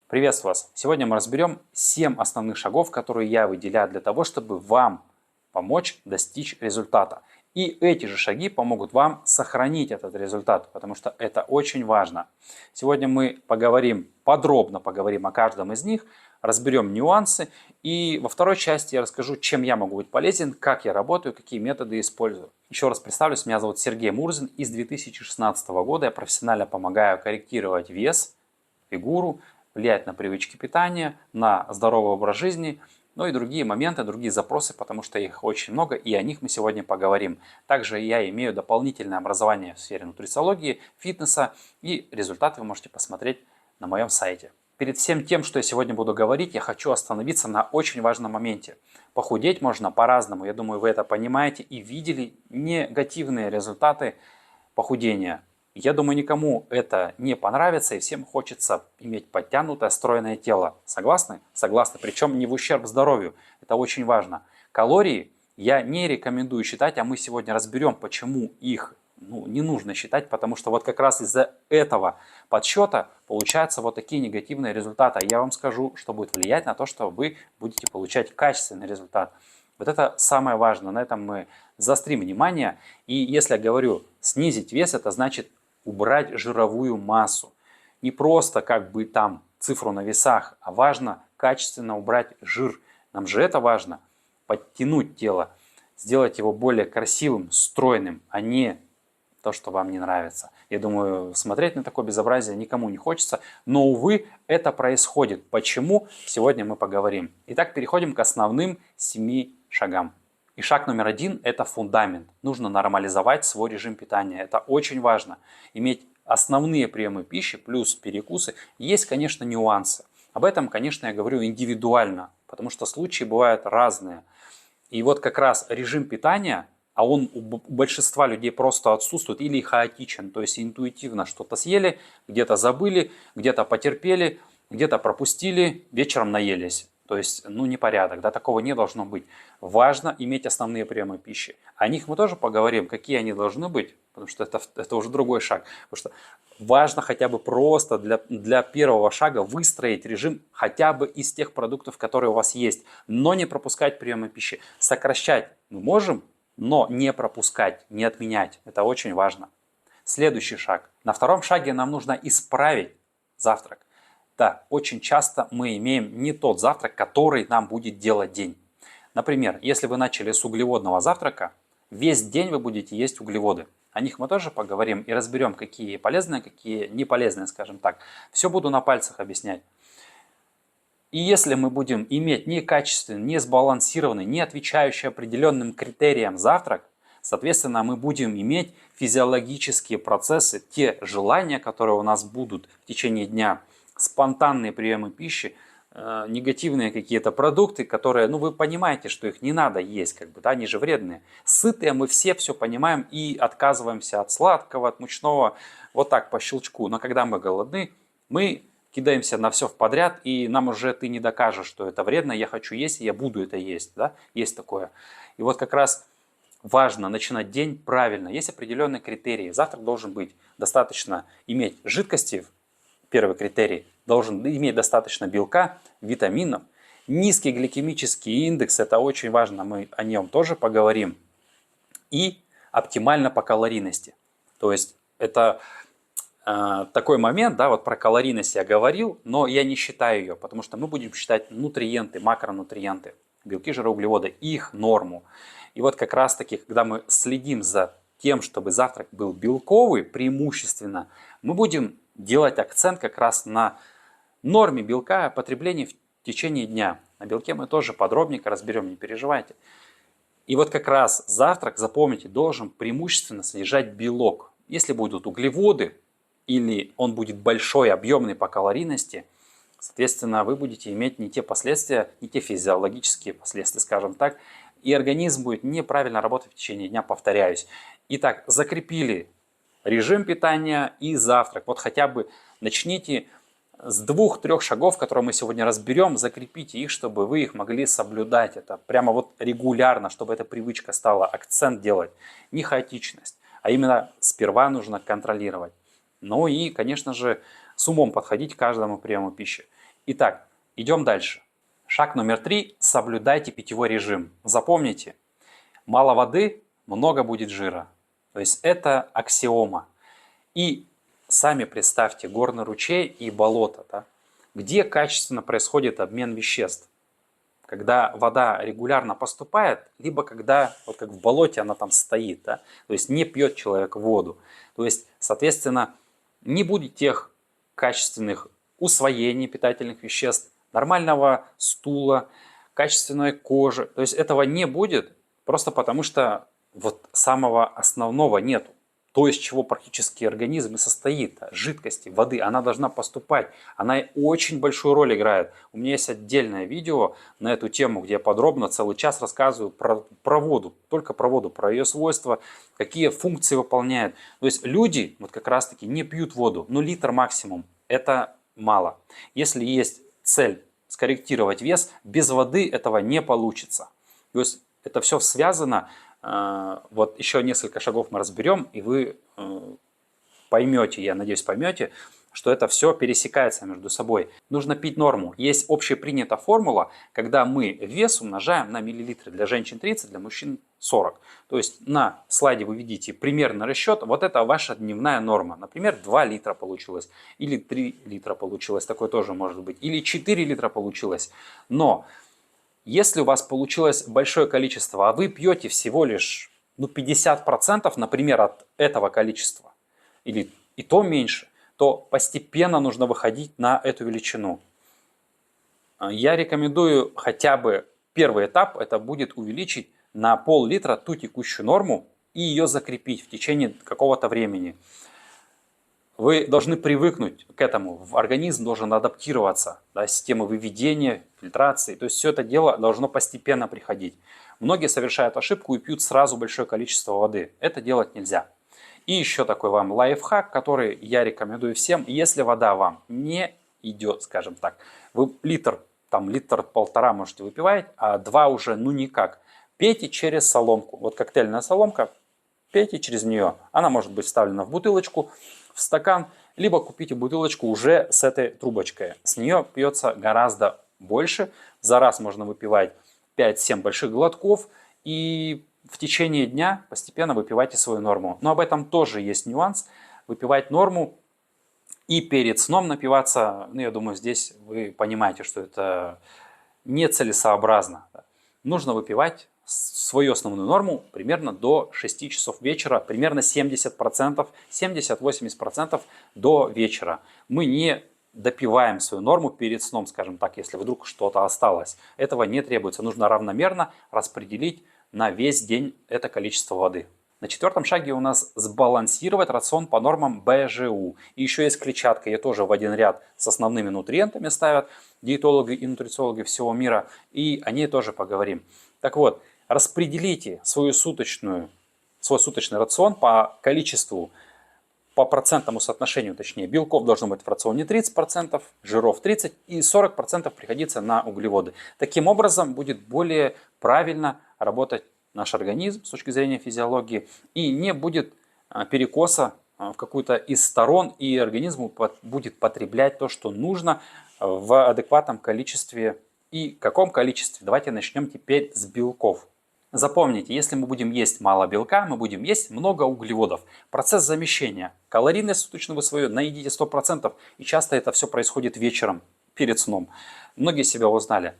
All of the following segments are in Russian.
Приветствую вас! Сегодня мы разберем 7 основных шагов, которые я выделяю для того, чтобы вам помочь достичь результата. И эти же шаги помогут вам сохранить этот результат, потому что это очень важно. Сегодня мы подробно поговорим о каждом из них, разберем нюансы. И во второй части я расскажу, чем я могу быть полезен, как я работаю, какие методы использую. Еще раз представлюсь, меня зовут Сергей Мурзин. И с 2016 года я профессионально помогаю корректировать вес, фигуру, влиять на привычки питания, на здоровый образ жизни, ну и другие моменты, другие запросы, потому что их очень много, и о них мы сегодня поговорим. Также я имею дополнительное образование в сфере нутрициологии, фитнеса, и результаты вы можете посмотреть на моем сайте. Перед всем тем, что я сегодня буду говорить, я хочу остановиться на очень важном моменте. Похудеть можно по-разному, я думаю, вы это понимаете и видели негативные результаты похудения. Я думаю, никому это не понравится, и всем хочется иметь подтянутое, стройное тело. Согласны? Согласны. Причем не в ущерб здоровью. Это очень важно. Калории я не рекомендую считать, а мы сегодня разберем, почему их не нужно считать, потому что вот как раз из-за этого подсчета получаются вот такие негативные результаты. Я вам скажу, что будет влиять на то, что вы будете получать качественный результат. Вот это самое важное, на этом мы заострим внимание. И если я говорю снизить вес, это значит убрать жировую массу. Не просто как бы там цифру на весах, а важно качественно убрать жир. Нам же это важно. Подтянуть тело, сделать его более красивым, стройным, а не то, что вам не нравится. Я думаю, смотреть на такое безобразие никому не хочется, но, увы, это происходит. Почему? Сегодня мы поговорим. Итак, переходим к основным 7 шагам. И шаг номер 1 – это фундамент. Нужно нормализовать свой режим питания. Это очень важно. Иметь основные приемы пищи плюс перекусы. Есть, конечно, нюансы. Об этом, конечно, я говорю индивидуально, потому что случаи бывают разные. И вот как раз режим питания, а он у большинства людей просто отсутствует или хаотичен. То есть интуитивно что-то съели, где-то забыли, где-то потерпели, где-то пропустили, вечером наелись. То есть, непорядок, да, такого не должно быть. Важно иметь основные приемы пищи. О них мы тоже поговорим, какие они должны быть, потому что это уже другой шаг. Потому что важно хотя бы просто для первого шага выстроить режим хотя бы из тех продуктов, которые у вас есть, но не пропускать приемы пищи. Сокращать мы можем, но не пропускать, не отменять. Это очень важно. Следующий шаг. На втором шаге нам нужно исправить завтрак. Да, очень часто мы имеем не тот завтрак, который нам будет делать день. Например, если вы начали с углеводного завтрака, весь день вы будете есть углеводы. О них мы тоже поговорим и разберем, какие полезные, какие не полезные, скажем так. Все буду на пальцах объяснять. И если мы будем иметь некачественный, не сбалансированный, не отвечающий определенным критериям завтрак, соответственно, мы будем иметь физиологические процессы, те желания, которые у нас будут в течение дня, спонтанные приемы пищи, негативные какие-то продукты, которые, вы понимаете, что их не надо есть, они же вредные. Сытые мы все понимаем и отказываемся от сладкого, от мучного, вот так по щелчку. Но когда мы голодны, мы кидаемся на все в подряд, и нам уже ты не докажешь, что это вредно, я хочу есть, и я буду это есть. Да? Есть такое. И вот как раз важно начинать день правильно. Есть определенные критерии. Завтрак должен быть достаточно иметь жидкости. Первый критерий должен иметь достаточно белка, витаминов. Низкий гликемический индекс, это очень важно, мы о нем тоже поговорим. И оптимально по калорийности. То есть это такой момент, да, вот про калорийность я говорил, но я не считаю ее, потому что мы будем считать нутриенты, макронутриенты, белки, жиры, углеводы, их норму. И вот как раз таки, когда мы следим за тем, чтобы завтрак был белковый преимущественно, мы будем делать акцент как раз на норме белка потребления в течение дня. На белке мы тоже подробненько разберем, не переживайте. И вот как раз завтрак, запомните, должен преимущественно содержать белок. Если будут углеводы или он будет большой, объемный по калорийности, соответственно, вы будете иметь не те последствия, не те физиологические последствия, скажем так, и организм будет неправильно работать в течение дня, повторяюсь. Итак, закрепили режим питания и завтрак. Вот хотя бы начните с 2-3 шагов, которые мы сегодня разберем, закрепите их, чтобы вы их могли соблюдать. Это прямо вот регулярно, чтобы эта привычка стала, акцент делать. Не хаотичность, а именно сперва нужно контролировать. Ну и, конечно же, с умом подходить к каждому приему пищи. Итак, идем дальше. Шаг номер 3. Соблюдайте питьевой режим. Запомните, мало воды, много будет жира. То есть это аксиома. И сами представьте горный ручей и болото, да, где качественно происходит обмен веществ. Когда вода регулярно поступает, либо когда, вот как в болоте, она там стоит, да, то есть не пьет человек воду. То есть, соответственно, не будет тех качественных усвоений питательных веществ, нормального стула, качественной кожи. То есть этого не будет просто потому, что вот самого основного нету. То, из чего практически организм и состоит, жидкости, воды, она должна поступать. Она очень большую роль играет. У меня есть отдельное видео на эту тему, где я подробно целый час рассказываю про воду, только про воду, про ее свойства, какие функции выполняет. То есть люди вот как раз таки не пьют воду, но литр максимум. Это мало. Если есть цель скорректировать вес, без воды этого не получится. То есть это все связано. Вот еще несколько шагов мы разберем, и вы поймете, я надеюсь, поймете, что это все пересекается между собой. Нужно пить норму. Есть общепринятая формула, когда мы вес умножаем на миллилитры. Для женщин 30, для мужчин 40. То есть на слайде вы видите примерный расчет. Вот это ваша дневная норма. Например, 2 литра получилось. Или 3 литра получилось. Такое тоже может быть. Или 4 литра получилось. Но если у вас получилось большое количество, а вы пьете всего лишь 50%, например, от этого количества, или и то меньше, то постепенно нужно выходить на эту величину. Я рекомендую хотя бы первый этап, это будет увеличить на пол-литра ту текущую норму и ее закрепить в течение какого-то времени. Вы должны привыкнуть к этому, организм должен адаптироваться, да, системы выведения, фильтрации, то есть все это дело должно постепенно приходить. Многие совершают ошибку и пьют сразу большое количество воды. Это делать нельзя. И еще такой вам лайфхак, который я рекомендую всем. Если вода вам не идет, скажем так, вы литр, там литр-полтора можете выпивать, а 2 уже ну никак. Пейте через соломку. Вот коктейльная соломка, пейте через нее. Она может быть вставлена в бутылочку, в стакан, либо купите бутылочку уже с этой трубочкой. С нее пьется гораздо больше. За раз можно выпивать 5-7 больших глотков, и в течение дня постепенно выпивайте свою норму. Но об этом тоже есть нюанс. Выпивать норму и перед сном напиваться, ну я думаю, здесь вы понимаете, что это нецелесообразно. Нужно выпивать свою основную норму примерно до 6 часов вечера, примерно 70%, 70-80% до вечера. Мы не допиваем свою норму перед сном, скажем так, если вдруг что-то осталось. Этого не требуется. Нужно равномерно распределить на весь день это количество воды. На 4-м шаге у нас сбалансировать рацион по нормам БЖУ. И еще есть клетчатка, ее тоже в один ряд с основными нутриентами ставят диетологи и нутрициологи всего мира. И о ней тоже поговорим. Так вот, распределите свой суточный рацион по количеству, по процентному соотношению, точнее, белков должно быть в рационе 30%, жиров 30% и 40% приходится на углеводы. Таким образом будет более правильно работать наш организм с точки зрения физиологии и не будет перекоса в какую-то из сторон, и организм будет потреблять то, что нужно в адекватном количестве. И каком количестве? Давайте начнем теперь с белков. Запомните, если мы будем есть мало белка, мы будем есть много углеводов. Процесс замещения. Калорийность суточно вы свою наедите 100%, и часто это все происходит вечером, перед сном. Многие себя узнали.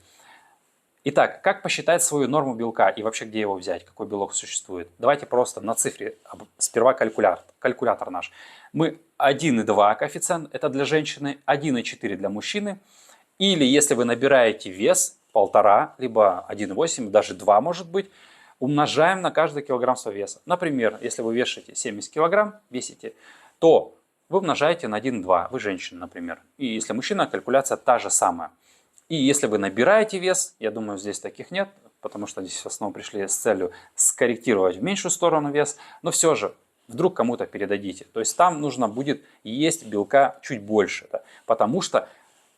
Итак, как посчитать свою норму белка и вообще где его взять, какой белок существует? Давайте просто на цифре, сперва калькулятор наш. Мы 1,2 коэффициент, это для женщины, 1,4 для мужчины. Или если вы набираете вес, 1,5, либо 1,8, даже 2 может быть, умножаем на каждый килограмм своего веса. Например, если вы вешаете 70 килограмм, весите, то вы умножаете на 1,2, вы женщина, например. И если мужчина, калькуляция та же самая. И если вы набираете вес, я думаю, здесь таких нет, потому что здесь в основном пришли с целью скорректировать в меньшую сторону вес, но все же вдруг кому-то передадите. То есть там нужно будет есть белка чуть больше, да, потому что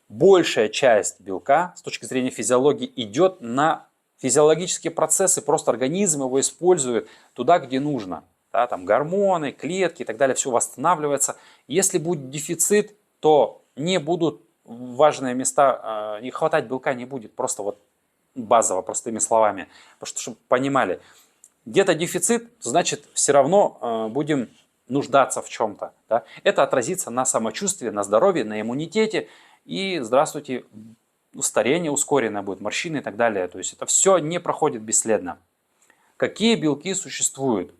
большая часть белка с точки зрения физиологии идет на физиологические процессы, просто организм его использует туда, где нужно. Да, там гормоны, клетки и так далее, все восстанавливается. Если будет дефицит, то не будут важные места, не хватать белка не будет, просто вот базово, простыми словами. Потому что, чтобы понимали, где-то дефицит, значит, все равно будем нуждаться в чем-то. Да? Это отразится на самочувствии, на здоровье, на иммунитете. И, здравствуйте, старение ускоренное будет, морщины и так далее. То есть это все не проходит бесследно. Какие белки существуют?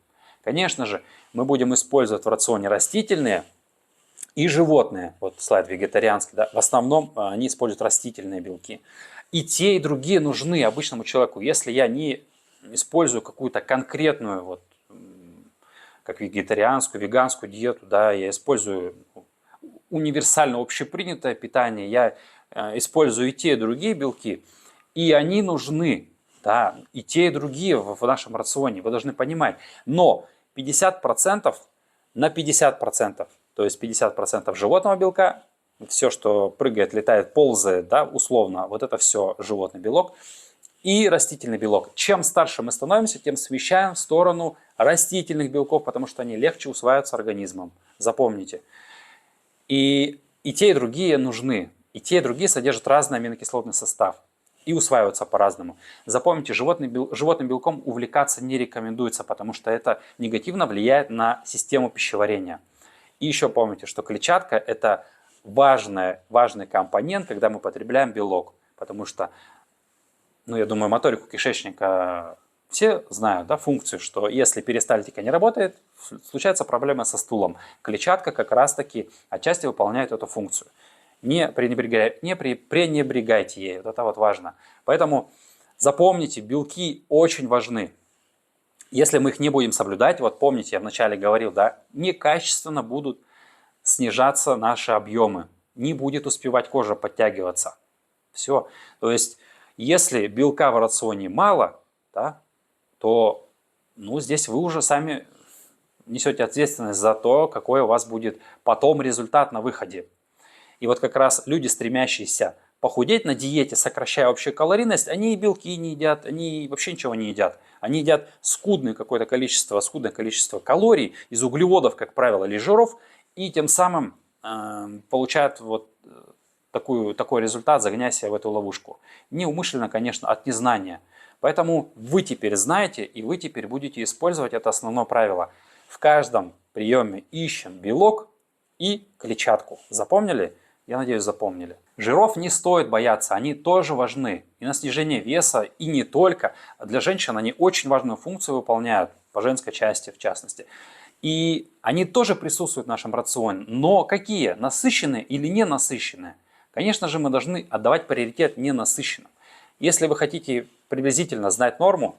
Конечно же, мы будем использовать в рационе растительные и животные. Вот слайд вегетарианский. Да? В основном они используют растительные белки. И те, и другие нужны обычному человеку. Если я не использую какую-то конкретную, вот, как вегетарианскую, веганскую диету, да, я использую универсально общепринятое питание, я использую и те, и другие белки, и они нужны, да, и те, и другие в нашем рационе, вы должны понимать. Но 50% на 50%, то есть 50% животного белка, все, что прыгает, летает, ползает, да, условно, вот это все животный белок, и растительный белок. Чем старше мы становимся, тем смещаем в сторону растительных белков, потому что они легче усваиваются организмом. Запомните. И те, и другие нужны. И те, и другие содержат разный аминокислотный состав. И усваиваются по-разному. Запомните, животным белком увлекаться не рекомендуется, потому что это негативно влияет на систему пищеварения. И еще помните, что клетчатка – это важный компонент, когда мы потребляем белок. Потому что, ну, я думаю, моторику кишечника все знают, да, функцию, что если перистальтика не работает, случается проблема со стулом. Клетчатка как раз-таки отчасти выполняет эту функцию. Не пренебрегайте ей, вот это вот важно. Поэтому запомните, белки очень важны. Если мы их не будем соблюдать, вот помните, я вначале говорил, да, некачественно будут снижаться наши объемы, не будет успевать кожа подтягиваться. Все. То есть, если белка в рационе мало, да, то, ну, здесь вы уже сами несете ответственность за то, какой у вас будет потом результат на выходе. И вот как раз люди, стремящиеся похудеть на диете, сокращая общую калорийность, они и белки не едят, они вообще ничего не едят. Они едят скудное количество калорий из углеводов, как правило, или жиров, и тем самым получают вот такой результат, загоняя себя в эту ловушку. Неумышленно, конечно, от незнания. Поэтому вы теперь знаете, и вы теперь будете использовать это основное правило. В каждом приеме ищем белок и клетчатку. Запомнили? Я надеюсь, запомнили. Жиров не стоит бояться, они тоже важны. И на снижение веса, и не только. Для женщин они очень важную функцию выполняют, по женской части в частности. И они тоже присутствуют в нашем рационе. Но какие? Насыщенные или ненасыщенные? Конечно же, мы должны отдавать приоритет ненасыщенным. Если вы хотите приблизительно знать норму,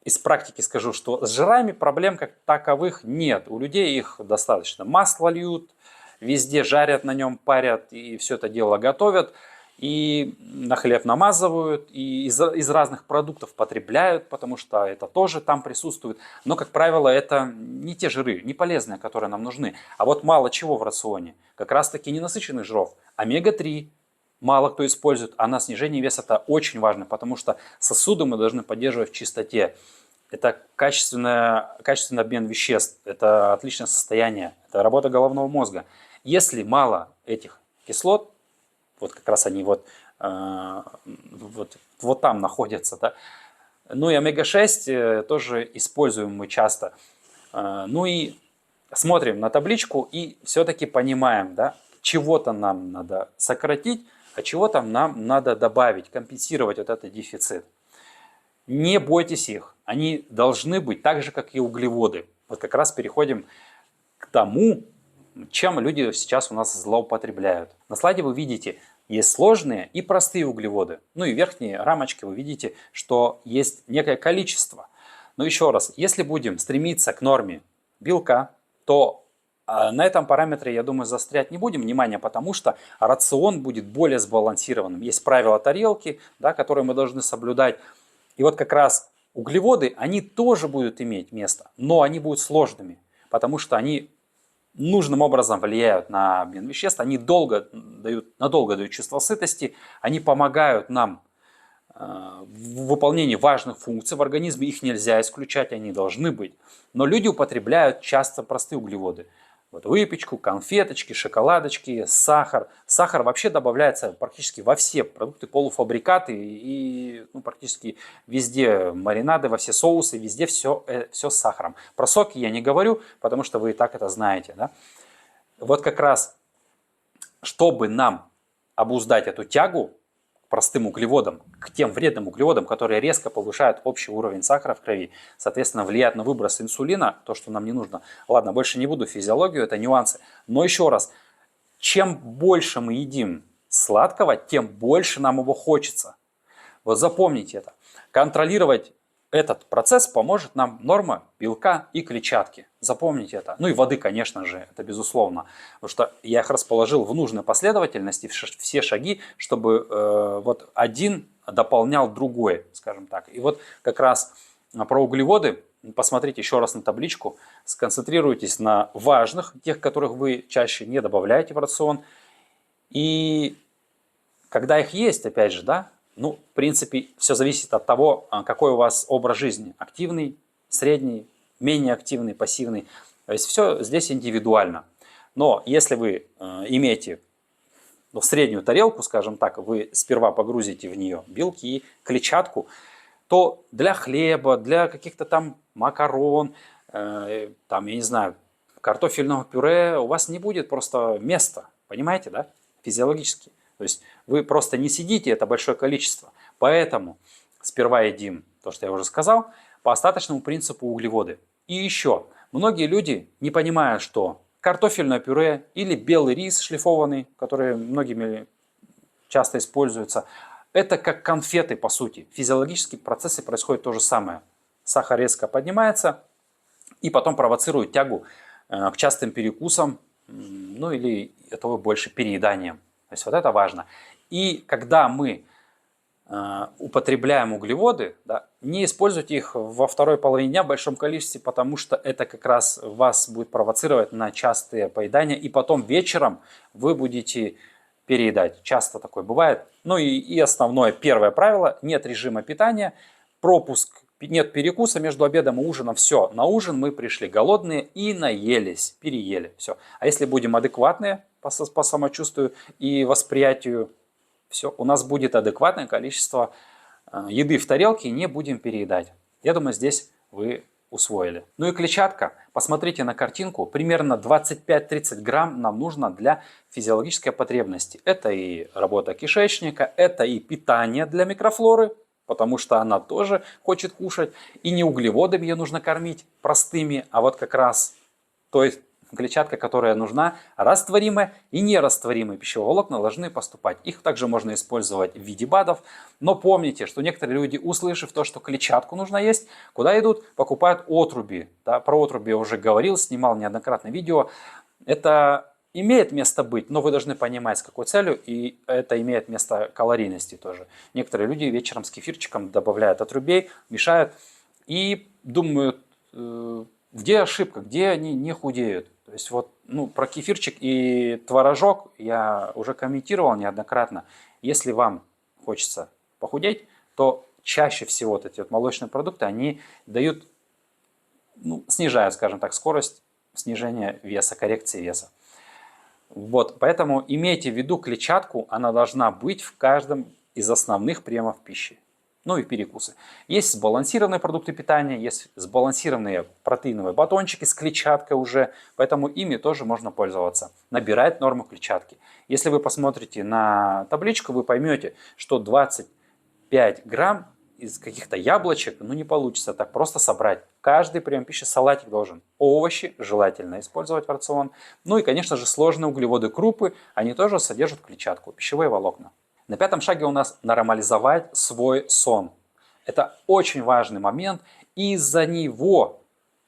из практики скажу, что с жирами проблем как таковых нет. У людей их достаточно. Масло льют, везде жарят на нем, парят и все это дело готовят. И на хлеб намазывают, и из разных продуктов потребляют, потому что это тоже там присутствует. Но, как правило, это не те жиры, не полезные, которые нам нужны. А вот мало чего в рационе. Как раз таки ненасыщенных жиров. Омега-3 мало кто использует, а на снижение веса это очень важно, потому что сосуды мы должны поддерживать в чистоте. Это качественный обмен веществ, это отличное состояние, это работа головного мозга. Если мало этих кислот, вот как раз они вот там находятся, да? Ну и омега-6 тоже используем мы часто. Ну и смотрим на табличку и все-таки понимаем, да, чего-то нам надо сократить, а чего-то нам надо добавить, компенсировать вот этот дефицит. Не бойтесь их, они должны быть так же, как и углеводы. Вот как раз переходим к тому, чем люди сейчас у нас злоупотребляют. На слайде вы видите, есть сложные и простые углеводы. Ну и в верхней рамочке вы видите, что есть некое количество. Но еще раз, если будем стремиться к норме белка, то на этом параметре, я думаю, заострять не будем внимания, потому что рацион будет более сбалансированным. Есть правила тарелки, да, которые мы должны соблюдать. И вот как раз углеводы, они тоже будут иметь место, но они будут сложными, потому что они нужным образом влияют на обмен веществ, они надолго дают чувство сытости, они помогают нам в выполнении важных функций в организме, их нельзя исключать, они должны быть. Но люди употребляют часто простые углеводы. Вот выпечку, конфеточки, шоколадочки, сахар. Сахар вообще добавляется практически во все продукты, полуфабрикаты и ну, практически везде маринады, во все соусы, везде все с сахаром. Про соки я не говорю, потому что вы и так это знаете. Да? Вот как раз, чтобы нам обуздать эту тягу к простым углеводам, к тем вредным углеводам, которые резко повышают общий уровень сахара в крови, соответственно, влияют на выброс инсулина, то, что нам не нужно. Ладно, больше не буду физиологию, это нюансы. Но еще раз, чем больше мы едим сладкого, тем больше нам его хочется. Вот запомните это. Контролировать этот процесс поможет нам норма белка и клетчатки. Запомните это. Ну и воды, конечно же, это безусловно. Потому что я их расположил в нужной последовательности, все шаги, чтобы вот один дополнял другой, скажем так. И вот как раз про углеводы, посмотрите еще раз на табличку, сконцентрируйтесь на важных, тех, которых вы чаще не добавляете в рацион. И когда их есть, опять же, да, ну, в принципе, все зависит от того, какой у вас образ жизни. Активный, средний, менее активный, пассивный. То есть все здесь индивидуально. Но если вы имеете среднюю тарелку, скажем так, вы сперва погрузите в нее белки, клетчатку, то для хлеба, для каких-то там макарон, там, я не знаю, картофельного пюре у вас не будет просто места. Понимаете, да? Физиологически. То есть вы просто не сидите это большое количество. Поэтому сперва едим то, что я уже сказал, по остаточному принципу углеводы. И еще, многие люди не понимают, что картофельное пюре или белый рис шлифованный, который многими часто используется, это как конфеты по сути. Физиологические процессы происходят то же самое. Сахар резко поднимается и потом провоцирует тягу к частым перекусам, ну или этого больше перееданием. То есть вот это важно. И когда мы употребляем углеводы, да, не используйте их во второй половине дня в большом количестве, потому что это как раз вас будет провоцировать на частые поедания, и потом вечером вы будете переедать. Часто такое бывает. Ну и основное, первое правило, нет режима питания, пропуск, нет перекуса между обедом и ужином, все. На ужин мы пришли голодные и наелись, переели, все. А если будем адекватные по самочувствию и восприятию, все, у нас будет адекватное количество еды в тарелке, и не будем переедать. Я думаю, здесь вы усвоили. Ну и клетчатка. Посмотрите на картинку. Примерно 25-30 грамм нам нужно для физиологической потребности. Это и работа кишечника, это и питание для микрофлоры, потому что она тоже хочет кушать. И не углеводами ее нужно кормить простыми, а вот как раз той клетчатка, которая нужна, растворимые и нерастворимые пищевые волокна должны поступать. Их также можно использовать в виде БАДов. Но помните, что некоторые люди, услышав то, что клетчатку нужно есть, куда идут? Покупают отруби. Да, про отруби я уже говорил, снимал неоднократно видео. Это имеет место быть, но вы должны понимать, с какой целью, и это имеет место калорийности тоже. Некоторые люди вечером с кефирчиком добавляют отрубей, мешают и думают, где ошибка, где они не худеют. То есть вот, ну, про кефирчик и творожок я уже комментировал неоднократно. Если вам хочется похудеть, то чаще всего вот эти вот молочные продукты, они дают, ну, снижают, скажем так, скорость снижения веса, коррекции веса. Вот, поэтому имейте в виду клетчатку, она должна быть в каждом из основных приемов пищи. Ну и перекусы. Есть сбалансированные продукты питания, есть сбалансированные протеиновые батончики с клетчаткой уже, поэтому ими тоже можно пользоваться. Набирать норму клетчатки. Если вы посмотрите на табличку, вы поймете, что 25 грамм из каких-то яблочек, ну не получится так просто собрать. Каждый прием пищи, салатик должен. Овощи желательно использовать в рацион. Ну и, конечно же, сложные углеводы, крупы, они тоже содержат клетчатку, пищевые волокна. На пятом шаге у нас нормализовать свой сон. Это очень важный момент. Из-за него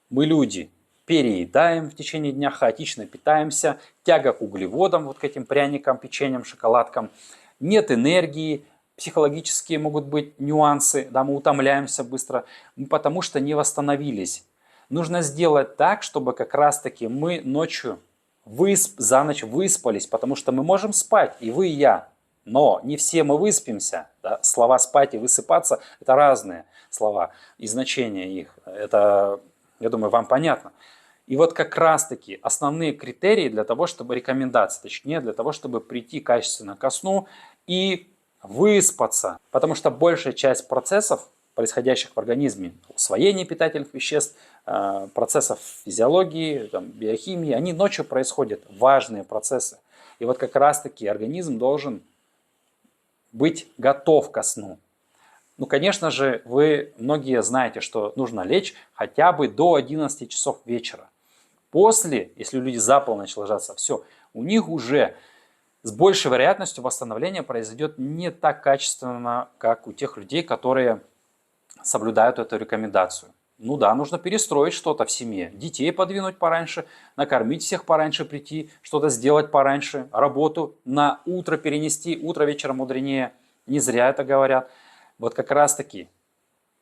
мы, люди, переедаем в течение дня, хаотично питаемся, тяга к углеводам, вот к этим пряникам, печеньям, шоколадкам. Нет энергии, психологические могут быть нюансы, да, мы утомляемся быстро, потому что не восстановились. Нужно сделать так, чтобы как раз-таки мы ночью, за ночь выспались, потому что мы можем спать, и вы, и я. Но не все мы выспимся. Да? Слова «спать» и «высыпаться» – это разные слова и значения их. Это, я думаю, вам понятно. И вот как раз-таки основные критерии для того, чтобы рекомендации, точнее для того, чтобы прийти качественно ко сну и выспаться. Потому что большая часть процессов, происходящих в организме, усвоение питательных веществ, процессов физиологии, там, биохимии, они ночью происходят, важные процессы. И вот как раз-таки организм должен быть готов ко сну. Ну, конечно же, вы многие знаете, что нужно лечь хотя бы до 11 часов вечера. После, если люди за полночь ложатся, все, у них уже с большей вероятностью восстановление произойдет не так качественно, как у тех людей, которые соблюдают эту рекомендацию. Ну да, нужно перестроить что-то в семье, детей подвинуть пораньше, накормить всех пораньше прийти, что-то сделать пораньше, работу на утро перенести, утро вечера мудренее, не зря это говорят. Вот как раз таки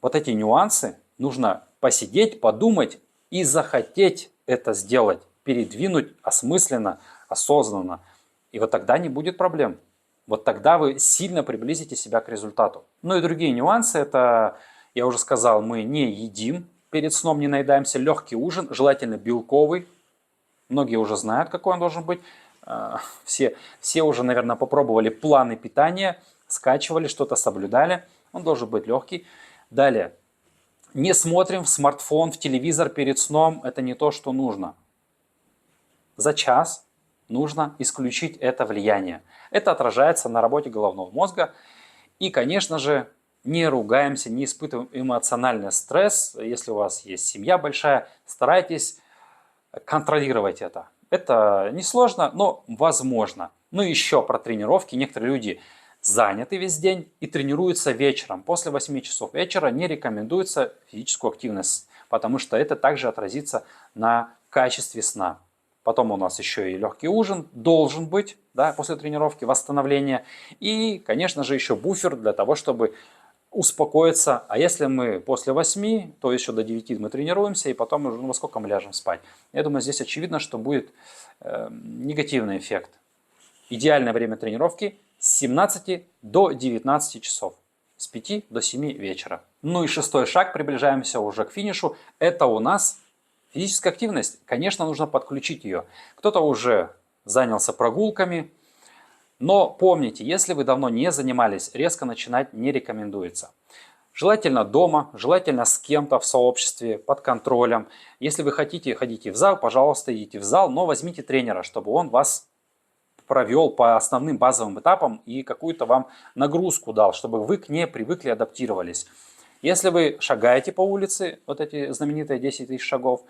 вот эти нюансы нужно посидеть, подумать и захотеть это сделать, передвинуть осмысленно, осознанно. И вот тогда не будет проблем. Вот тогда вы сильно приблизите себя к результату. Ну и другие нюансы, это, я уже сказал, мы не едим перед сном, не наедаемся, легкий ужин, желательно белковый. Многие уже знают, какой он должен быть. Все уже, наверное, попробовали планы питания, скачивали, что-то соблюдали. Он должен быть легкий. Далее. Не смотрим в смартфон, в телевизор перед сном. Это не то, что нужно. За час нужно исключить это влияние. Это отражается на работе головного мозга. И, конечно же, не ругаемся, не испытываем эмоциональный стресс. Если у вас есть семья большая, старайтесь контролировать это. Это несложно, но возможно. Ну и еще про тренировки. Некоторые люди заняты весь день и тренируются вечером. После 8 часов вечера не рекомендуется физическую активность, потому что это также отразится на качестве сна. Потом у нас еще и легкий ужин должен быть, да, после тренировки, восстановления. И, конечно же, еще буфер для того, чтобы успокоиться. А если мы после 8, то еще до 9 мы тренируемся, и потом уже, ну, во сколько мы ляжем спать. Я думаю, здесь очевидно, что будет негативный эффект. Идеальное время тренировки с 17 до 19 часов. С 5 до 7 вечера. Ну и шестой шаг, приближаемся уже к финишу. Это у нас физическая активность. Конечно, нужно подключить ее. Кто-то уже занялся прогулками. Но помните, если вы давно не занимались, резко начинать не рекомендуется. Желательно дома, желательно с кем-то в сообществе, под контролем. Если вы хотите ходить в зал, пожалуйста, идите в зал, но возьмите тренера, чтобы он вас провел по основным базовым этапам и какую-то вам нагрузку дал, чтобы вы к ней привыкли, адаптировались. Если вы шагаете по улице, вот эти знаменитые 10 тысяч шагов,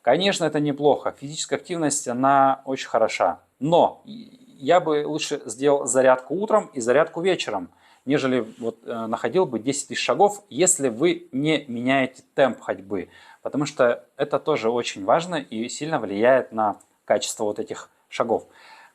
конечно, это неплохо. Физическая активность, она очень хороша. Но я бы лучше сделал зарядку утром и зарядку вечером, нежели вот находил бы 10 тысяч шагов, если вы не меняете темп ходьбы. Потому что это тоже очень важно и сильно влияет на качество вот этих шагов.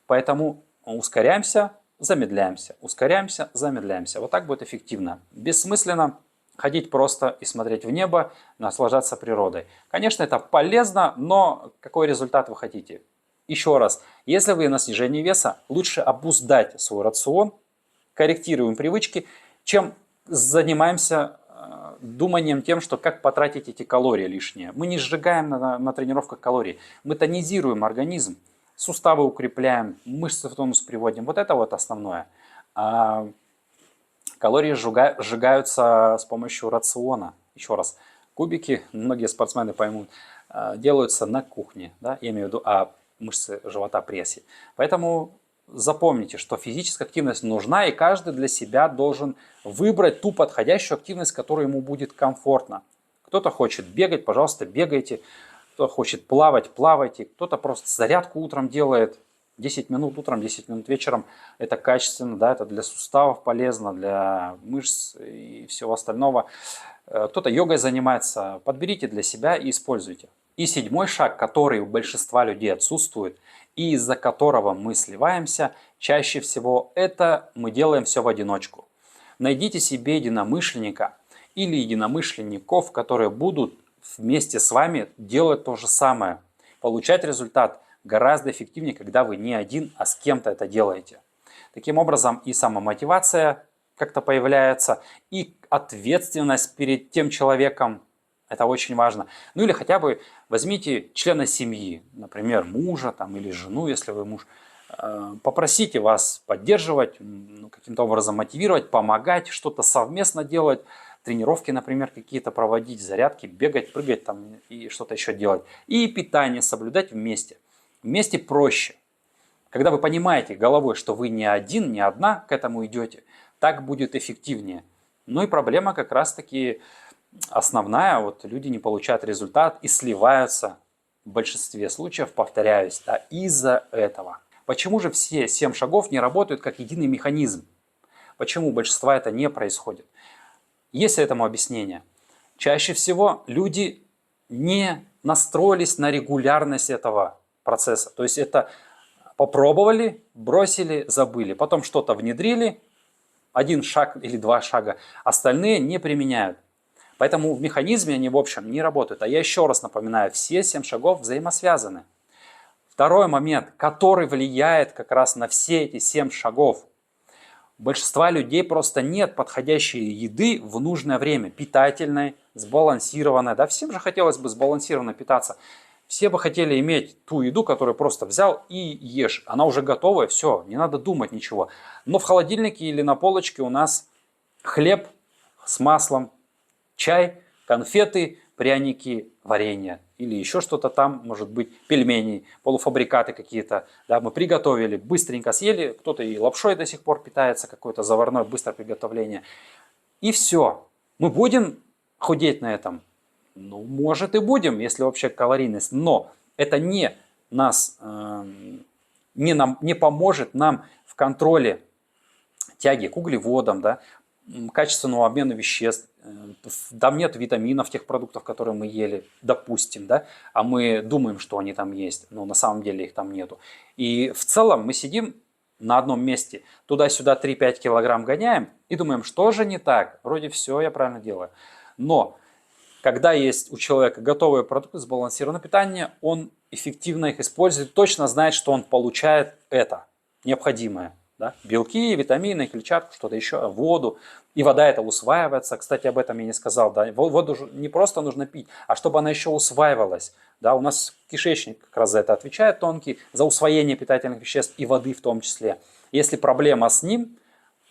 Поэтому ускоряемся, замедляемся, ускоряемся, замедляемся. Вот так будет эффективно. Бессмысленно ходить просто и смотреть в небо, наслаждаться природой. Конечно, это полезно, но какой результат вы хотите? Еще раз, если вы на снижении веса, лучше обуздать свой рацион, корректируем привычки, чем занимаемся думанием тем, что как потратить эти калории лишние. Мы не сжигаем на тренировках калорий, мы тонизируем организм, суставы укрепляем, мышцы в тонус приводим. Вот это вот основное. А калории сжигаются с помощью рациона. Еще раз, кубики, многие спортсмены поймут, делаются на кухне. Да? Я имею в виду мышцы живота, прессе. Поэтому запомните, что физическая активность нужна, и каждый для себя должен выбрать ту подходящую активность, которая ему будет комфортна. Кто-то хочет бегать, пожалуйста, бегайте. Кто хочет плавать, плавайте. Кто-то просто зарядку утром делает. 10 минут утром, 10 минут вечером. Это качественно, да, это для суставов полезно, для мышц и всего остального. Кто-то йогой занимается. Подберите для себя и используйте. И седьмой шаг, который у большинства людей отсутствует, и из-за которого мы сливаемся, чаще всего это мы делаем все в одиночку. Найдите себе единомышленника или единомышленников, которые будут вместе с вами делать то же самое. Получать результат гораздо эффективнее, когда вы не один, а с кем-то это делаете. Таким образом и самомотивация как-то появляется, и ответственность перед тем человеком Это очень важно. Ну или хотя бы возьмите члена семьи, например, мужа там, или жену, если вы муж. Попросите вас поддерживать, каким-то образом мотивировать, помогать, что-то совместно делать, тренировки, например, какие-то проводить, зарядки, бегать, прыгать там и что-то еще делать. И питание соблюдать вместе. Вместе проще. Когда вы понимаете головой, что вы не один, не одна к этому идете, так будет эффективнее. Ну и проблема как раз-таки основная, вот люди не получают результат и сливаются в большинстве случаев, повторяюсь, да, из-за этого. Почему же все 7 шагов не работают как единый механизм? Почему у большинства это не происходит? Есть этому объяснение. Чаще всего люди не настроились на регулярность этого процесса. То есть это попробовали, бросили, забыли. Потом что-то внедрили, 1 шаг или 2 шага, остальные не применяют. Поэтому в механизме они в общем не работают. А я еще раз напоминаю, все 7 шагов взаимосвязаны. Второй момент, который влияет как раз на все эти 7 шагов. У большинства людей просто нет подходящей еды в нужное время, питательной, сбалансированной. Да, всем же хотелось бы сбалансированно питаться. Все бы хотели иметь ту еду, которую просто взял и ешь. Она уже готовая, все, не надо думать ничего. Но в холодильнике или на полочке у нас хлеб с маслом, чай, конфеты, пряники, варенье. Или еще что-то там, может быть, пельмени, полуфабрикаты какие-то. Да, мы приготовили, быстренько съели. Кто-то и лапшой до сих пор питается, какое-то заварное, быстрое приготовление. И все. Мы будем худеть на этом? Ну, может и будем, если вообще калорийность. Но это не поможет нам в контроле тяги к углеводам, да, качественного обмена веществ. Там нет витаминов тех продуктов, которые мы ели, допустим, да, а мы думаем, что они там есть, но на самом деле их там нету. И в целом мы сидим на одном месте, туда-сюда 3-5 килограмм гоняем и думаем, что же не так, вроде все я правильно делаю. Но когда есть у человека готовые продукты, сбалансированное питание, он эффективно их использует, точно знает, что он получает это необходимое. Да? Белки, витамины, клетчатку, что-то еще, воду. И вода это усваивается. Кстати, об этом я не сказал. Да? Воду не просто нужно пить, а чтобы она еще усваивалась. Да? У нас кишечник как раз за это отвечает тонкий, за усвоение питательных веществ и воды в том числе. Если проблема с ним,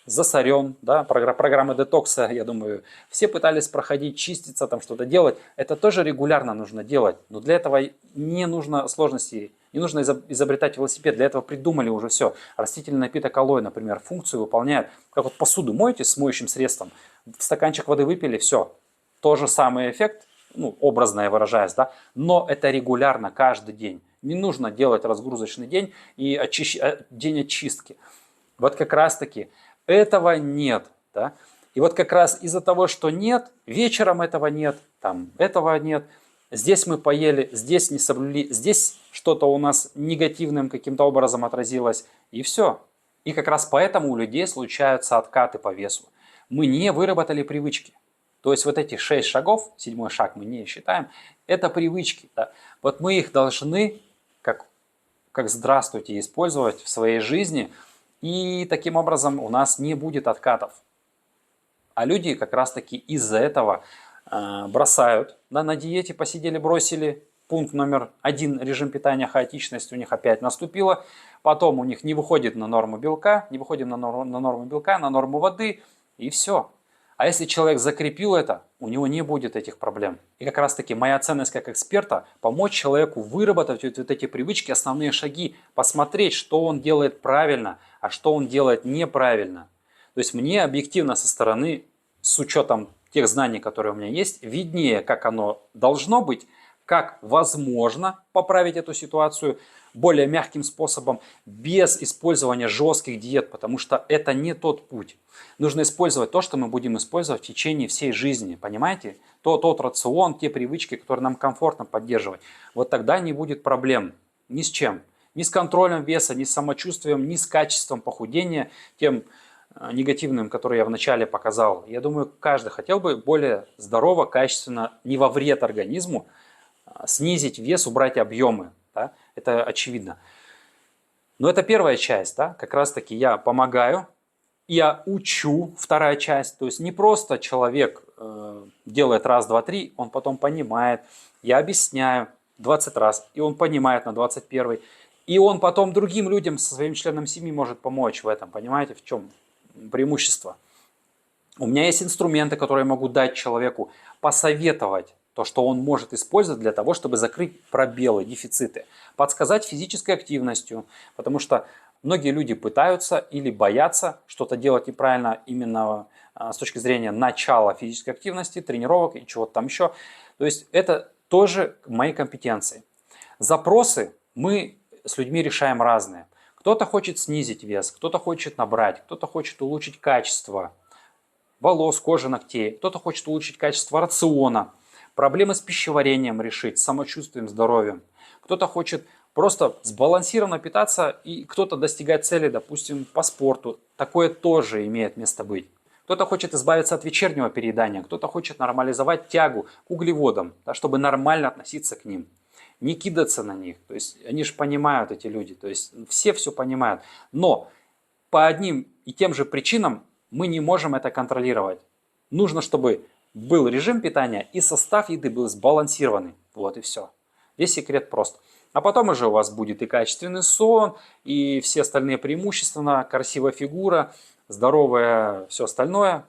засорен, да, программы детокса, я думаю, все пытались проходить, чиститься, там что-то делать. Это тоже регулярно нужно делать. Но для этого не нужно сложностей, не нужно изобретать велосипед. Для этого придумали уже все. Растительный напиток алоэ, например, функцию выполняет. Как вот посуду моете с моющим средством, в стаканчик воды выпили, все. Тот же самый эффект, ну, образно я выражаюсь, да, но это регулярно, каждый день. Не нужно делать разгрузочный день и день очистки. Вот как раз таки этого нет. Да? И вот как раз из-за того, что нет, вечером этого нет, там этого нет, здесь мы поели, здесь не соблюли, здесь что-то у нас негативным каким-то образом отразилось, и все. И как раз поэтому у людей случаются откаты по весу. Мы не выработали привычки. То есть вот эти 6 шагов, 7-й шаг мы не считаем, это привычки. Да? Вот мы их должны, как здравствуйте, использовать в своей жизни. И таким образом у нас не будет откатов. А люди как раз таки из-за этого бросают. Да, на диете посидели, бросили. Пункт номер 1, режим питания, хаотичность у них опять наступила. Потом у них не выходит на норму белка, не выходим на норму белка, на норму воды, и все. А если человек закрепил это, у него не будет этих проблем. И как раз таки моя ценность как эксперта – помочь человеку выработать вот эти привычки, основные шаги, посмотреть, что он делает правильно, а что он делает неправильно. То есть мне объективно со стороны, с учетом тех знаний, которые у меня есть, виднее, как оно должно быть, как возможно поправить эту ситуацию более мягким способом, без использования жестких диет, потому что это не тот путь. Нужно использовать то, что мы будем использовать в течение всей жизни, понимаете? Тот рацион, те привычки, которые нам комфортно поддерживать. Вот тогда не будет проблем ни с чем. Ни с контролем веса, ни с самочувствием, ни с качеством похудения, тем негативным, который я вначале показал. Я думаю, каждый хотел бы более здорово, качественно, не во вред организму, снизить вес, убрать объемы. Да? Это очевидно. Но это первая часть. Да? Как раз таки я помогаю Я учу, вторая часть, то есть не просто человек делает раз, два, три, он потом понимает, я объясняю 20 раз, и он понимает на 21-й, и он потом другим людям со своим членом семьи может помочь в этом, понимаете, в чем преимущество. У меня есть инструменты, которые я могу дать человеку, посоветовать то, что он может использовать для того, чтобы закрыть пробелы, дефициты, подсказать физической активностью, потому что многие люди пытаются или боятся что-то делать неправильно именно с точки зрения начала физической активности, тренировок и чего-то там еще. То есть это тоже мои компетенции. Запросы мы с людьми решаем разные. Кто-то хочет снизить вес, кто-то хочет набрать, кто-то хочет улучшить качество волос, кожи, ногтей, кто-то хочет улучшить качество рациона, проблемы с пищеварением решить, с самочувствием, здоровьем. Кто-то хочет просто сбалансированно питаться, и кто-то достигает цели, допустим, по спорту. Такое тоже имеет место быть. Кто-то хочет избавиться от вечернего переедания, кто-то хочет нормализовать тягу к углеводам, да, чтобы нормально относиться к ним, не кидаться на них. То есть они же понимают, эти люди, то есть все понимают. Но по одним и тем же причинам мы не можем это контролировать. Нужно, чтобы был режим питания и состав еды был сбалансированный. Вот и все. Весь секрет прост. А потом уже у вас будет и качественный сон, и все остальные преимущества, красивая фигура, здоровое все остальное,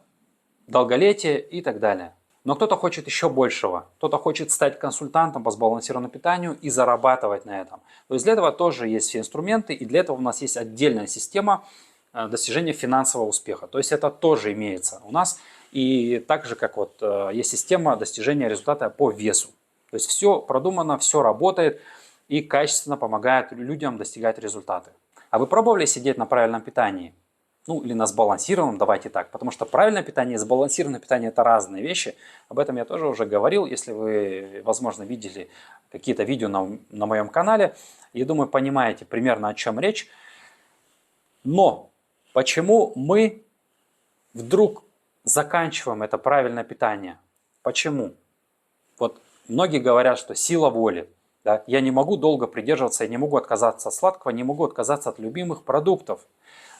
долголетие и так далее. Но кто-то хочет еще большего. Кто-то хочет стать консультантом по сбалансированному питанию и зарабатывать на этом. То есть для этого тоже есть все инструменты, и для этого у нас есть отдельная система достижения финансового успеха. То есть это тоже имеется у нас. И так же, как вот есть система достижения результата по весу. То есть все продумано, все работает и качественно помогает людям достигать результаты. А вы пробовали сидеть на правильном питании? Ну, или на сбалансированном, давайте так. Потому что правильное питание и сбалансированное питание – это разные вещи. Об этом я тоже уже говорил. Если вы, возможно, видели какие-то видео на моем канале, я думаю, понимаете примерно, о чем речь. Но почему мы вдруг заканчиваем это правильное питание? Почему? Вот многие говорят, что сила воли. Да? Я не могу долго придерживаться, я не могу отказаться от сладкого, не могу отказаться от любимых продуктов.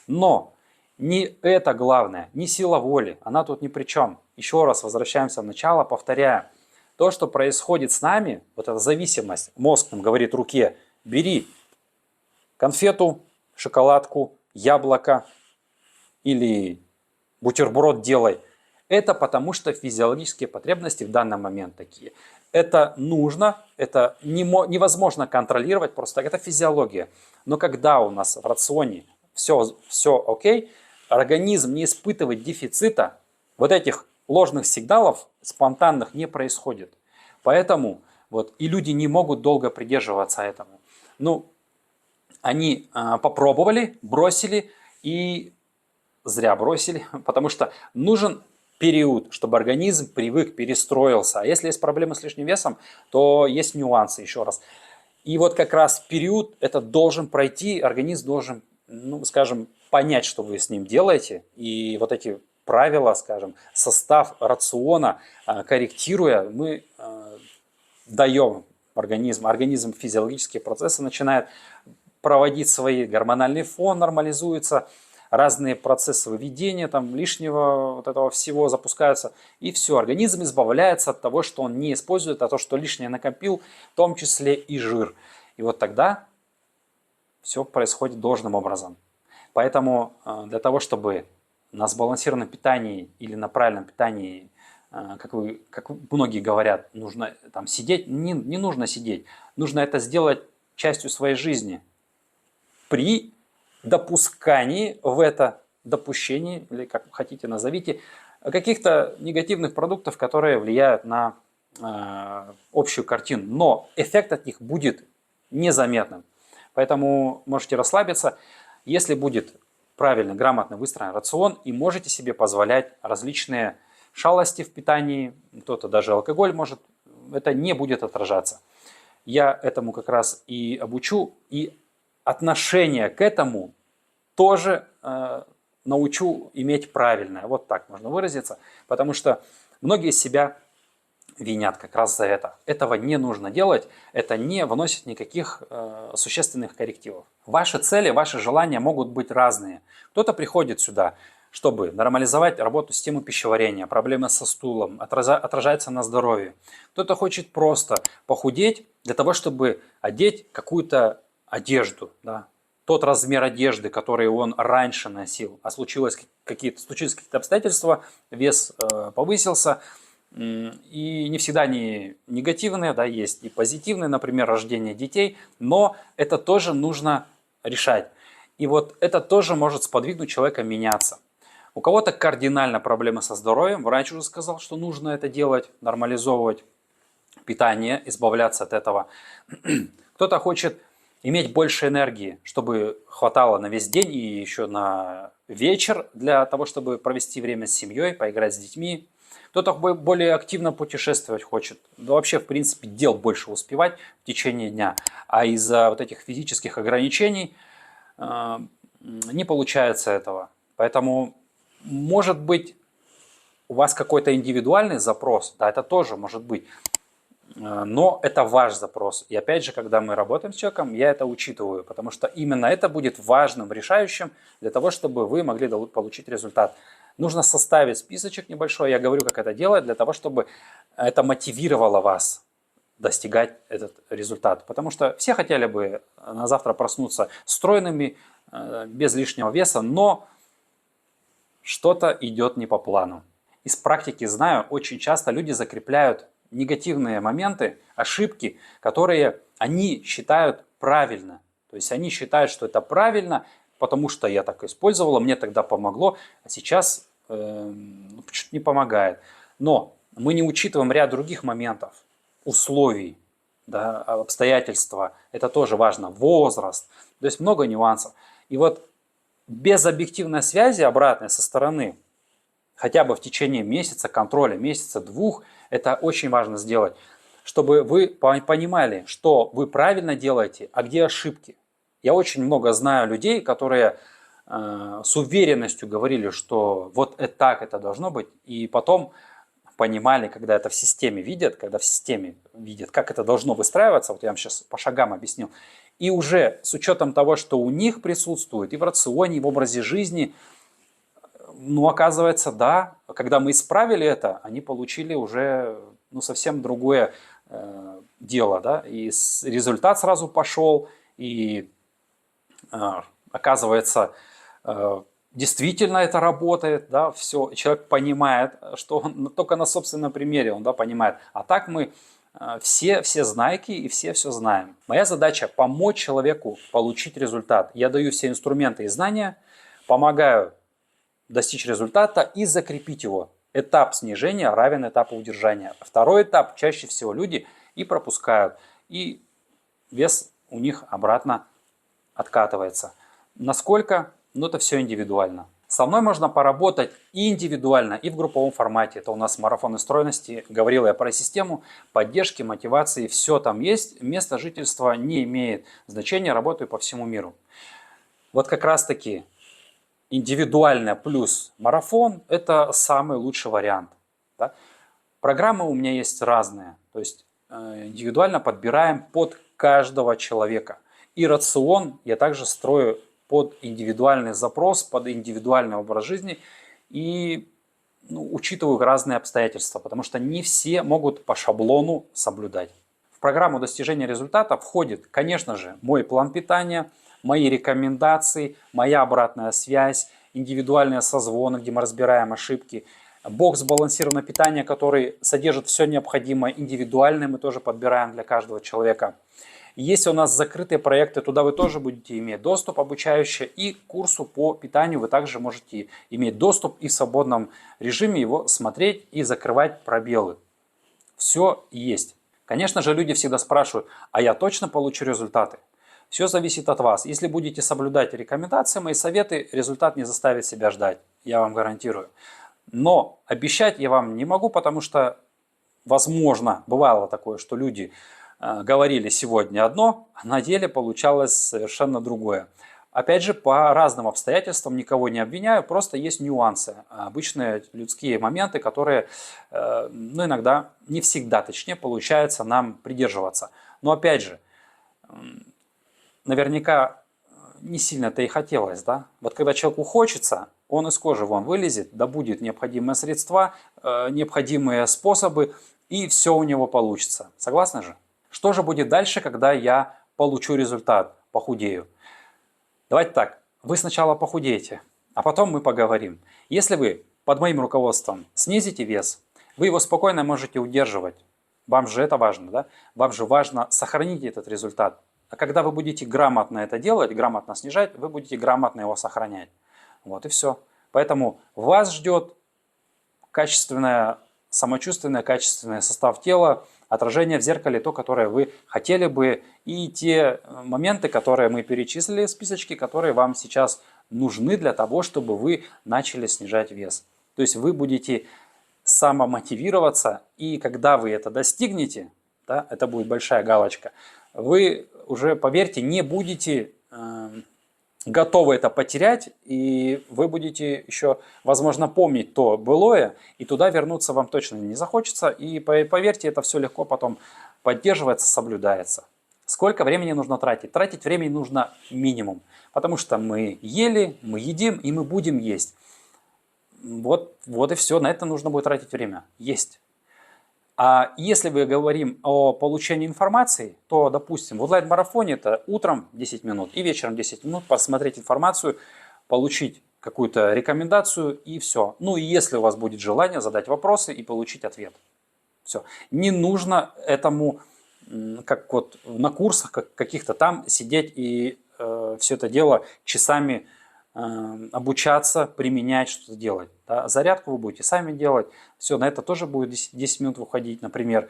Но не это главное, не сила воли, она тут ни при чем. Еще раз возвращаемся в начало, повторяю. То, что происходит с нами, вот эта зависимость, мозг нам говорит руке, бери конфету, шоколадку, яблоко или бутерброд делай. Это потому, что физиологические потребности в данный момент такие. Это нужно, это невозможно контролировать, просто это физиология. Но когда у нас в рационе все окей, организм не испытывает дефицита, вот этих ложных сигналов спонтанных не происходит. Поэтому вот и люди не могут долго придерживаться этому. Ну, они попробовали, бросили и зря бросили, потому что нужен период, чтобы организм привык, перестроился. А если есть проблемы с лишним весом, то есть нюансы, еще раз. И вот как раз период этот должен пройти, организм должен, ну, скажем, понять, что вы с ним делаете. И вот эти правила, скажем, состав рациона корректируя, мы даем организм физиологические процессы начинает проводить свои, гормональный фон нормализуется, разные процессы выведения, там лишнего вот этого всего запускаются, и все, организм избавляется от того, что он не использует, а то, что лишнее накопил, в том числе и жир. И вот тогда все происходит должным образом. Поэтому для того, чтобы на сбалансированном питании или на правильном питании, как многие говорят, нужно там сидеть, не нужно сидеть, нужно это сделать частью своей жизни. При допускании в это допущении, или как хотите назовите, каких-то негативных продуктов, которые влияют на общую картину. Но эффект от них будет незаметным. Поэтому можете расслабиться, если будет правильно, грамотно выстроен рацион, и можете себе позволять различные шалости в питании, кто-то даже алкоголь может, это не будет отражаться. Я этому как раз и обучу, и отношение к этому тоже научу иметь правильное. Вот так можно выразиться. Потому что многие себя винят как раз за это. Этого не нужно делать. Это не вносит никаких существенных коррективов. Ваши цели, ваши желания могут быть разные. Кто-то приходит сюда, чтобы нормализовать работу системы пищеварения, проблемы со стулом, отражается на здоровье. Кто-то хочет просто похудеть для того, чтобы одеть какую-то одежду, да, тот размер одежды, который он раньше носил, а случились какие-то обстоятельства, вес повысился, и не всегда они негативные, да, есть и позитивные, например, рождение детей, но это тоже нужно решать. И вот это тоже может сподвигнуть человека меняться. У кого-то кардинально проблемы со здоровьем, врач уже сказал, что нужно это делать, нормализовывать питание, избавляться от этого. Кто-то хочет иметь больше энергии, чтобы хватало на весь день и еще на вечер для того, чтобы провести время с семьей, поиграть с детьми. Кто-то более активно путешествовать хочет, да вообще, в принципе, дел больше успевать в течение дня. А из-за вот этих физических ограничений не получается этого. Поэтому, может быть, у вас какой-то индивидуальный запрос, да, это тоже может быть, но это ваш запрос. И опять же, когда мы работаем с человеком, я это учитываю, потому что именно это будет важным, решающим для того, чтобы вы могли получить результат. Нужно составить списочек небольшой, я говорю, как это делать, для того, чтобы это мотивировало вас достигать этот результат. Потому что все хотели бы на завтра проснуться стройными, без лишнего веса, но что-то идет не по плану. Из практики знаю, очень часто люди закрепляют негативные моменты, ошибки, которые они считают правильно. То есть они считают, что это правильно, потому что я так использовала, мне тогда помогло, а сейчас чуть не помогает. Но мы не учитываем ряд других моментов, условий, да, обстоятельства. Это тоже важно. Возраст. То есть много нюансов. И вот без объективной связи обратной со стороны, хотя бы в течение месяца контроля, месяца-двух, это очень важно сделать, чтобы вы понимали, что вы правильно делаете, а где ошибки. Я очень много знаю людей, которые с уверенностью говорили, что вот так это должно быть, и потом понимали, когда это в системе видят, как это должно выстраиваться, вот я вам сейчас по шагам объяснил, и уже с учетом того, что у них присутствует и в рационе, и в образе жизни, ну, оказывается, да, когда мы исправили это, они получили уже совсем другое дело, да, и результат сразу пошел, и оказывается, действительно это работает, да, все, человек понимает, что он только на собственном примере он, да, понимает, а так мы все знайки и все знаем. Моя задача помочь человеку получить результат. Я даю все инструменты и знания, помогаю достичь результата и закрепить его. Этап снижения равен этапу удержания. Второй этап чаще всего люди и пропускают, и вес у них обратно откатывается. Насколько? Ну, это все индивидуально. Со мной можно поработать и индивидуально, и в групповом формате. Это у нас марафоны стройности. Говорил я про систему поддержки, мотивации. Все там есть. Место жительства не имеет значения. Работаю по всему миру. Вот как раз таки индивидуально плюс марафон – это самый лучший вариант. Да? Программы у меня есть разные. То есть индивидуально подбираем под каждого человека. И рацион я также строю под индивидуальный запрос, под индивидуальный образ жизни и учитываю разные обстоятельства, потому что не все могут по шаблону соблюдать. В программу достижения результата входит, конечно же, мой план питания, мои рекомендации, моя обратная связь, индивидуальные созвоны, где мы разбираем ошибки, бокс сбалансированного питания, который содержит все необходимое, индивидуальное мы тоже подбираем для каждого человека. Есть у нас закрытые проекты, туда вы тоже будете иметь доступ обучающий, и к курсу по питанию вы также можете иметь доступ и в свободном режиме его смотреть и закрывать пробелы. Все есть. Конечно же, люди всегда спрашивают, а я точно получу результаты? Все зависит от вас. Если будете соблюдать рекомендации, мои советы, результат не заставит себя ждать, я вам гарантирую. Но обещать я вам не могу, потому что, возможно, бывало такое, что люди говорили сегодня одно, а на деле получалось совершенно другое. Опять же, по разным обстоятельствам, никого не обвиняю, просто есть нюансы, обычные людские моменты, которые иногда, не всегда, точнее, получается нам придерживаться. Но опять же, наверняка не сильно-то и хотелось, да? Вот когда человеку хочется, он из кожи вон вылезет, добудет необходимые средства, необходимые способы, и все у него получится. Согласны же? Что же будет дальше, когда я получу результат, похудею? Давайте так, вы сначала похудеете, а потом мы поговорим. Если вы под моим руководством снизите вес, вы его спокойно можете удерживать. Вам же это важно, да? Вам же важно сохранить этот результат. А когда вы будете грамотно это делать, грамотно снижать, вы будете грамотно его сохранять. Вот и все. Поэтому вас ждет качественное самочувственное, качественный состав тела, отражение в зеркале, то, которое вы хотели бы, и те моменты, которые мы перечислили, списочки, которые вам сейчас нужны для того, чтобы вы начали снижать вес. То есть вы будете самомотивироваться, и когда вы это достигнете, да, это будет большая галочка, вы уже, поверьте, не будете готовы это потерять, и вы будете еще, возможно, помнить то былое, и туда вернуться вам точно не захочется, и поверьте, это все легко потом поддерживается, соблюдается. Сколько времени нужно тратить? Тратить времени нужно минимум, потому что мы ели, мы едим, и мы будем есть. Вот и все, на это нужно будет тратить время. Есть. А если мы говорим о получении информации, то, допустим, в онлайн-марафоне это утром 10 минут и вечером 10 минут посмотреть информацию, получить какую-то рекомендацию и все. Ну и если у вас будет желание, задать вопросы и получить ответ. Все. Не нужно этому, как вот на курсах каких-то там сидеть и все это дело часами обучаться, применять, что-то делать. Да? Зарядку вы будете сами делать. Все, на это тоже будет 10 минут выходить. Например,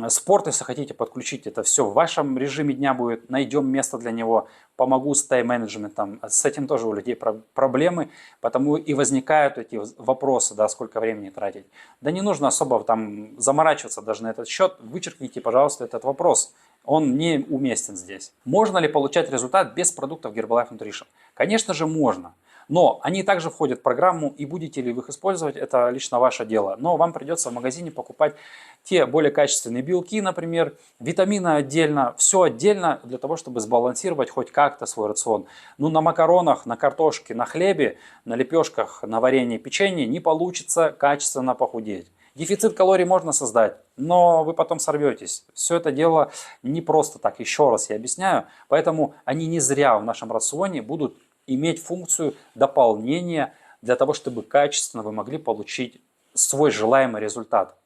спорт, если хотите подключить, это все в вашем режиме дня будет. Найдем место для него. Помогу с тайм-менеджментом. С этим тоже у людей проблемы. Потому и возникают эти вопросы, да, сколько времени тратить. Да не нужно особо там заморачиваться даже на этот счет. Вычеркните, пожалуйста, этот вопрос. Он не уместен здесь. Можно ли получать результат без продуктов Herbalife Nutrition? Конечно же можно. Но они также входят в программу, и будете ли вы их использовать, это лично ваше дело. Но вам придется в магазине покупать те более качественные белки, например, витамины отдельно, все отдельно для того, чтобы сбалансировать хоть как-то свой рацион. Ну, на макаронах, на картошке, на хлебе, на лепешках, на варенье, печенье не получится качественно похудеть. Дефицит калорий можно создать, но вы потом сорветесь. Все это дело не просто так, еще раз я объясняю. Поэтому они не зря в нашем рационе будут иметь функцию дополнения для того, чтобы качественно вы могли получить свой желаемый результат.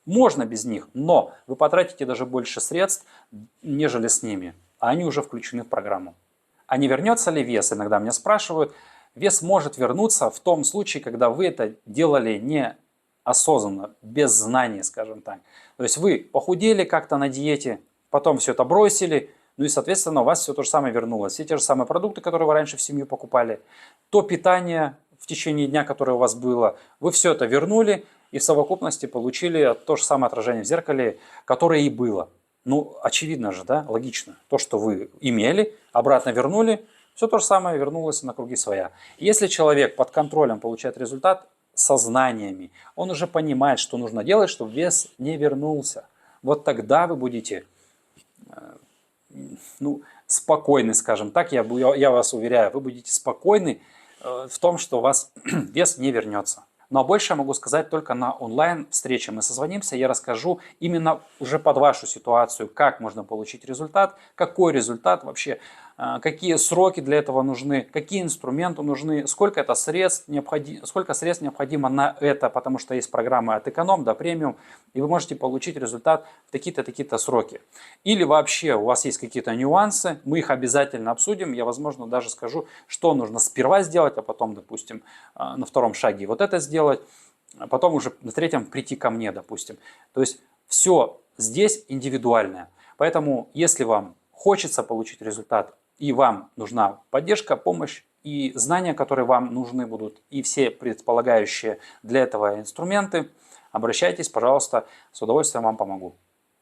Можно без них, но вы потратите даже больше средств, нежели с ними. А они уже включены в программу. А не вернется ли вес? Иногда меня спрашивают. Вес может вернуться в том случае, когда вы это делали не осознанно, без знаний, скажем так. То есть вы похудели как-то на диете, потом все это бросили, ну и, соответственно, у вас все то же самое вернулось. Все те же самые продукты, которые вы раньше в семью покупали, то питание в течение дня, которое у вас было, вы все это вернули и в совокупности получили то же самое отражение в зеркале, которое и было. Ну, очевидно же, да, логично. То, что вы имели, обратно вернули, все то же самое вернулось на круги своя. Если человек под контролем получает результат, сознаниями, он уже понимает, что нужно делать, чтобы вес не вернулся. Вот тогда вы будете спокойны, скажем так, я вас уверяю, вы будете спокойны в том, что у вас вес не вернется. Но больше я могу сказать только на онлайн-встрече. Мы созвонимся, я расскажу именно уже под вашу ситуацию, как можно получить результат, какой результат вообще, какие сроки для этого нужны, какие инструменты нужны, сколько средств необходимо на это, потому что есть программы от эконом до премиум, и вы можете получить результат в такие-то сроки. Или вообще у вас есть какие-то нюансы, мы их обязательно обсудим, я, возможно, даже скажу, что нужно сперва сделать, а потом, допустим, на втором шаге вот это сделать, а потом уже на третьем прийти ко мне, допустим. То есть все здесь индивидуальное. Поэтому, если вам хочется получить результат, и вам нужна поддержка, помощь и знания, которые вам нужны будут, и все предполагающие для этого инструменты, обращайтесь, пожалуйста, с удовольствием вам помогу.